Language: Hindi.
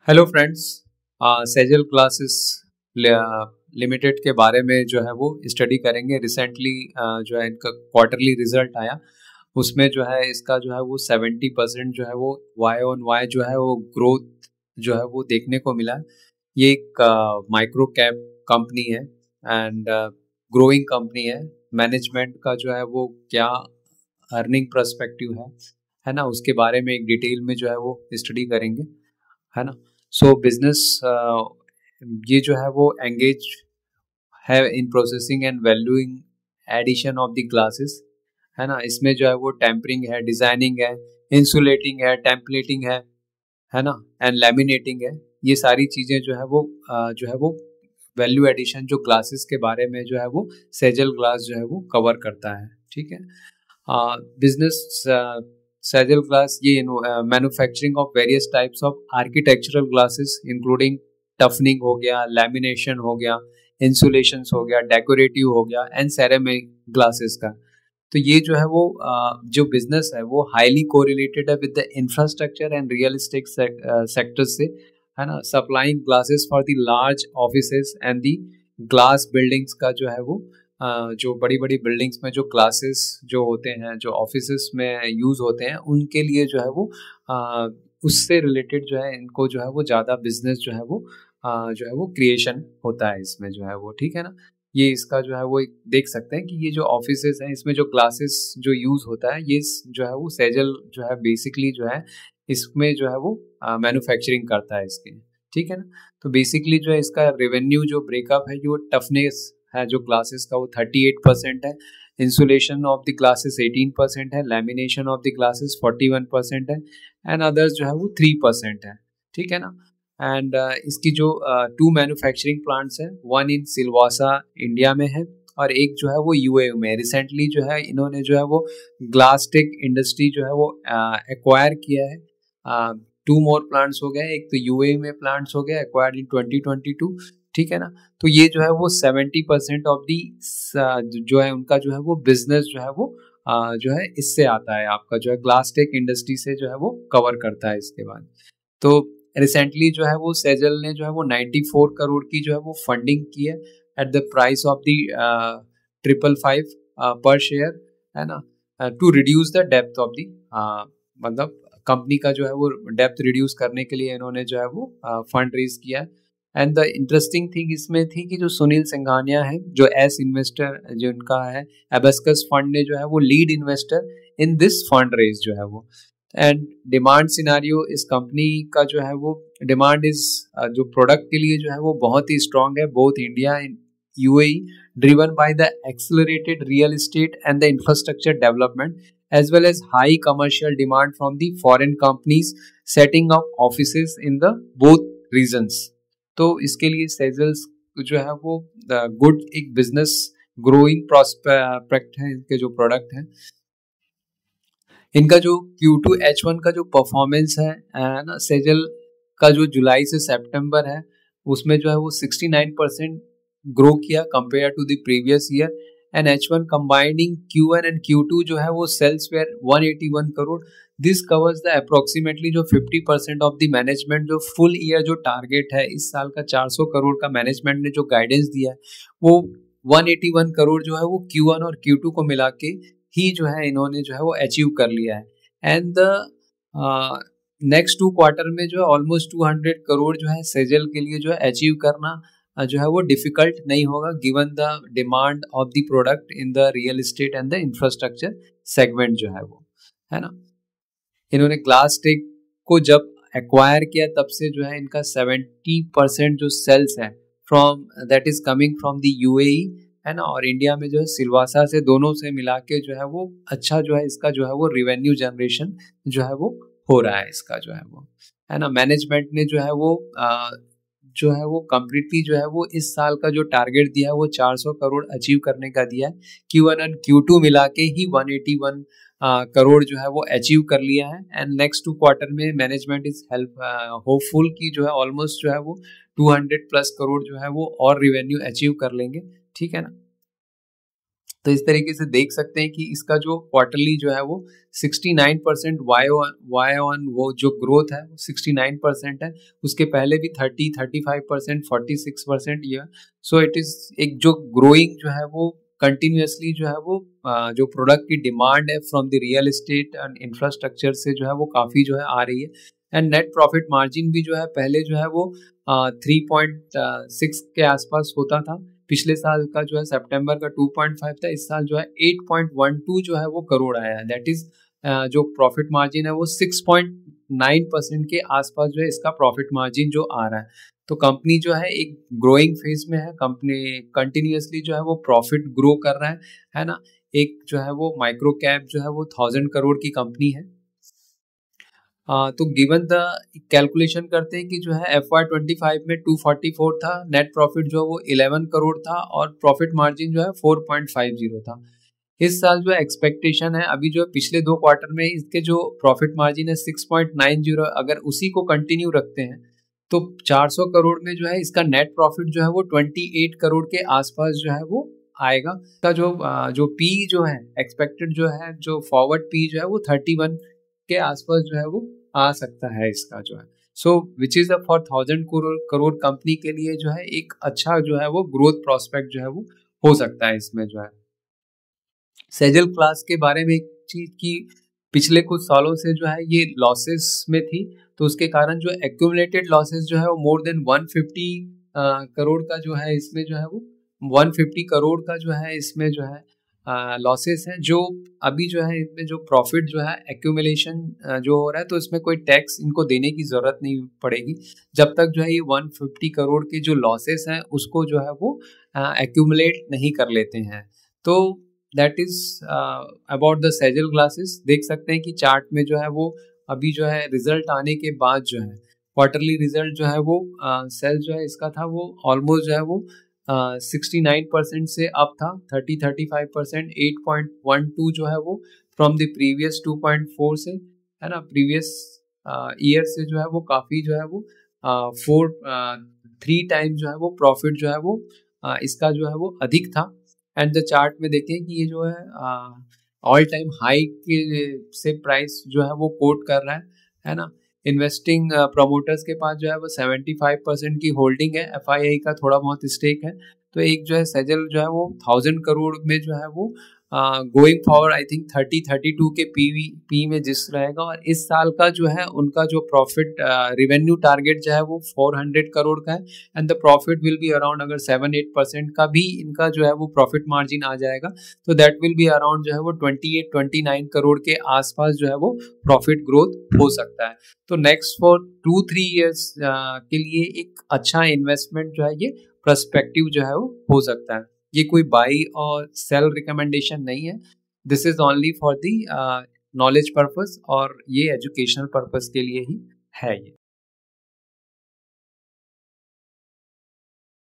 Hello friends, Sejal classes limited के बारे में जो है वो स्टडी करेंगे। रिसेंटली जो है इनका क्वार्टरली रिजल्ट आया, उसमें जो है इसका जो है वो 70% जो है वो वाई ऑन वाई जो है वो ग्रोथ जो है वो देखने को मिला। ये एक माइक्रो कैप कंपनी है एंड ग्रोइंग कंपनी है। मैनेजमेंट का जो है वो क्या अर्निंग पर्सपेक्टिव है ना, उसके बारे में एक डिटेल में जो है वो स्टडी करेंगे, है ना। सो बिजनेस ये जो है वो एंगेज है in processing and valuing addition of the glasses, है ना। इसमें जो है वो टेम्परिंग है, डिजाइनिंग है, इंसुलेटिंग है, टेम्पलेटिंग है ना, एंड लैमिनेटिंग है। ये सारी चीजें जो है वो वैल्यू एडिशन जो ग्लासेस के बारे में जो है वो सेजल ग्लास जो है वो कवर करता है, ठीक है। बिजनेस सेजल ग्लास ये manufacturing of various types of architectural glasses including toughening हो गया, लैमिनेशन हो गया, इंसुलेशन हो गया, डेकोरेटिव हो गया एंड सेरेमिक ग्लासेस का। तो ये जो है वो जो बिजनेस है वो हाईली कोरिलेटेड है with the infrastructure and real estate sector से, है ना। Supplying glasses for the large offices and the glass buildings का जो है वो जो बड़ी बड़ी बिल्डिंग्स में जो ग्लासेस जो होते हैं, जो ऑफिसेस में यूज होते हैं, उनके लिए जो है वो उससे रिलेटेड जो है इनको जो है वो ज़्यादा बिजनेस जो है वो क्रिएशन होता है इसमें जो है वो, ठीक है ना। ये इसका जो है वो देख सकते हैं कि ये जो ऑफिसेस हैं इसमें जो ग्लासेस जो यूज होता है, ये जो है वो सेजल जो है बेसिकली जो है इसमें जो है वो मैन्युफैक्चरिंग करता है इसके, ठीक है ना। तो बेसिकली जो है इसका रेवेन्यू जो ब्रेकअप है, जो टफनेस है जो ग्लासेस का वो 38% है, इंसुलेशन ऑफ द ग्लासेस 18% है, लैमिनेशन ऑफ द ग्लासेस 41% है एंड अदर्स जो है वो 3% है, ठीक है ना। एंड इसकी जो 2 मैन्युफैक्चरिंग प्लांट्स हैं, वन इन सिलवासा इंडिया में है और एक जो है वो यूएई में। रिसेंटली जो है इन्होंने जो है वो ग्लास टेक इंडस्ट्री जो है वो एक्वायर किया है। 2 मोर प्लांट्स हो गए, एक तो यूएई में प्लांट्स हो गया एक्वायर्ड इन 2022, ठीक है ना। तो ये जो है वो 70% ऑफ दी जो है उनका जो है वो बिजनेस जो है वो जो है इससे आता है, आपका जो है ग्लास टेक इंडस्ट्री से जो है वो कवर करता है। इसके बाद तो रिसेंटली जो है वो सेजल ने जो है वो 94 करोड़ की जो है वो फंडिंग की है at the price of the 555 पर शेयर, है ना, to reduce the depth of the मतलब कंपनी का जो है वो डेप्थ रिड्यूस करने के लिए इन्होंने जो है वो फंड रेज किया है। एंड द इंटरेस्टिंग थिंग इसमें थी कि जो सुनील सिंघानिया है जो एस इन्वेस्टर जो इनका है एबस्कस फंड ने जो है वो lead investor in this fund raise जो है वो। एंड डिमांड सिनारियो इस कंपनी का जो है वो डिमांड इज जो प्रोडक्ट के लिए जो है वो बहुत ही स्ट्रांग है, both India and UAE, driven by the accelerated real estate and the infrastructure development as well as high commercial demand from the foreign companies setting up offices in the both regions। तो इसके लिए सेजल्स जो है वो गुड एक बिजनेस ग्रोइंग प्रॉस्पेक्ट है इनके जो प्रोडक्ट हैं। इनका जो Q2 H1 का जो परफॉर्मेंस है ना, सेजल का जो जुलाई से सितंबर है उसमें जो है वो 69% ग्रो किया compare to the previous year and H1 combining Q1 and Q2 जो है वो sales were 181 crore. This covers the approximately जो 50% ऑफ द मैनेजमेंट जो फुल ईयर जो टारगेट है इस साल का 400 करोड़ का मैनेजमेंट ने जो गाइडेंस दिया है वो 181 करोड़ जो है वो Q1 और Q2 को मिला के ही जो है इन्होंने जो है वो अचीव कर लिया है। एंड द नेक्स्ट 2 क्वार्टर में जो है ऑलमोस्ट 200 करोड़ जो है सेजल के लिए जो है अचीव करना जो है वो डिफिकल्ट नहीं होगा given the demand of the product in the real estate and the infrastructure segment जो है वो, है ना। इन्होंने ग्लास टेक को जब एक्वायर किया तब से जो है इनका 70% जो सेल्स है from that is coming from the UAE, है ना, और इंडिया में जो है सिलवासा से, दोनों से मिला के जो है वो अच्छा जो है इसका जो है वो रिवेन्यू जनरेशन जो है वो हो रहा है इसका जो है वो, है ना। मैनेजमेंट ने जो है वो कंप्लीटली जो है वो इस साल का जो टारगेट दिया है वो 400 करोड़ अचीव करने का दिया है। Q1 और Q2 मिला के ही 181 करोड़ जो है वो अचीव कर लिया है। एंड नेक्स्ट 2 क्वार्टर में मैनेजमेंट इज होपफुल की जो है ऑलमोस्ट जो है वो 200 प्लस करोड़ जो है वो और रिवेन्यू अचीव कर लेंगे, ठीक है ना। तो इस तरीके से देख सकते हैं कि इसका जो क्वार्टरली जो है वो 69% वाई ऑन वो जो ग्रोथ है वो 69% है। उसके पहले भी 35%, 46% ये। सो इट इज एक जो ग्रोइंग जो है वो कंटिन्यूसली जो है वो जो प्रोडक्ट की डिमांड है from the real estate and infrastructure से जो है वो काफ़ी जो है आ रही है। एंड नेट प्रॉफिट मार्जिन भी जो है पहले जो है वो 3.6 के आसपास होता था। पिछले साल का जो है सितंबर का 2.5 था। इस साल जो है 8.12 जो है वो करोड़ आया है। दैट इज जो प्रॉफिट मार्जिन है वो 6.9% के आसपास जो है इसका प्रॉफिट मार्जिन जो आ रहा है। तो कंपनी जो है एक ग्रोइंग फेज में है। कंपनी कंटिन्यूसली जो है वो प्रॉफिट ग्रो कर रहा है ना। एक जो है वो माइक्रो कैप जो है वो 1000 करोड़ की कंपनी है। तो गिवन द कैलकुलेशन करते हैं कि जो है FY25 में 244 था, नेट प्रॉफिट जो है वो 11 करोड़ था और प्रॉफिट मार्जिन जो है 4.50 था। इस साल जो है एक्सपेक्टेशन है अभी जो है पिछले 2 क्वार्टर में इसके जो प्रॉफिट मार्जिन है 6.90, अगर उसी को कंटिन्यू रखते हैं तो 400 करोड़ में जो है इसका नेट प्रॉफिट जो है वो 28 करोड़ के आसपास जो है वो आएगा। का जो पी जो है एक्सपेक्टेड जो है जो फॉरवर्ड पी जो है वो 31 के आसपास जो है वो आ सकता है इसका जो है। So which is for 1000 crore company के लिए जो है एक अच्छा जो है वो ग्रोथ प्रोस्पेक्ट जो है वो हो सकता है इसमें जो है। सेजल क्लास के बारे में एक चीज की पिछले कुछ सालों से जो है ये लॉसेस में थी, तो उसके कारण जो एक्यूमुलेटेड लॉसेस जो है वो मोर देन 150 करोड़ का जो है इसमें जो है वो 150 करोड़ का जो है इसमें जो है लॉसेस है। जो अभी जो है इनमें जो प्रॉफिट जो है एक्यूमुलेशन जो हो रहा है तो इसमें कोई टैक्स इनको देने की ज़रूरत नहीं पड़ेगी जब तक जो है ये 150 करोड़ के जो लॉसेस हैं उसको जो है वो एक्यूमुलेट नहीं कर लेते हैं। तो that is about the Sejal glasses. देख सकते हैं कि चार्ट में जो है वो अभी जो है रिजल्ट आने के बाद जो है क्वार्टरली रिजल्ट जो है वो सेल जो है इसका था वो ऑलमोस्ट जो है वो 69% से अप था। 35%, 8.12 जो है वो फ्रॉम द प्रीवियस 2.4 से, है ना। प्रीवियस ईयर से जो है वो काफ़ी जो है वो 3 टाइम जो है वो प्रॉफिट जो है वो इसका जो है वो अधिक था। एंड द चार्ट में देखें कि ये जो है ऑल टाइम हाई के से प्राइस जो है वो कोट कर रहा है ना। इन्वेस्टिंग प्रमोटर्स के पास जो है वो 75% की होल्डिंग है। FII का थोड़ा बहुत स्टेक है। तो एक जो है सेजल जो है वो 1000 करोड़ में जो है वो गोइंग फॉरवर्ड आई थिंक 30-32 के पी में जिस रहेगा। और इस साल का जो है उनका जो प्रॉफिट रिवेन्यू टारगेट जो है वो 400 करोड़ का है। And the profit will be around अगर 7-8% का भी इनका जो है वो प्रॉफिट मार्जिन आ जाएगा तो दैट विल बी अराउंड जो है वो 28-29 करोड़ के आसपास जो है वो प्रॉफिट ग्रोथ हो सकता है। तो नेक्स्ट फॉर 2-3 ईयर्स के लिए एक अच्छा इन्वेस्टमेंट जो है ये पर्सपेक्टिव जो है वो हो सकता है। ये कोई बाई और सेल रिकमेंडेशन नहीं है। This is only for the knowledge purpose और ये एजुकेशनल पर्पस के लिए ही है ये।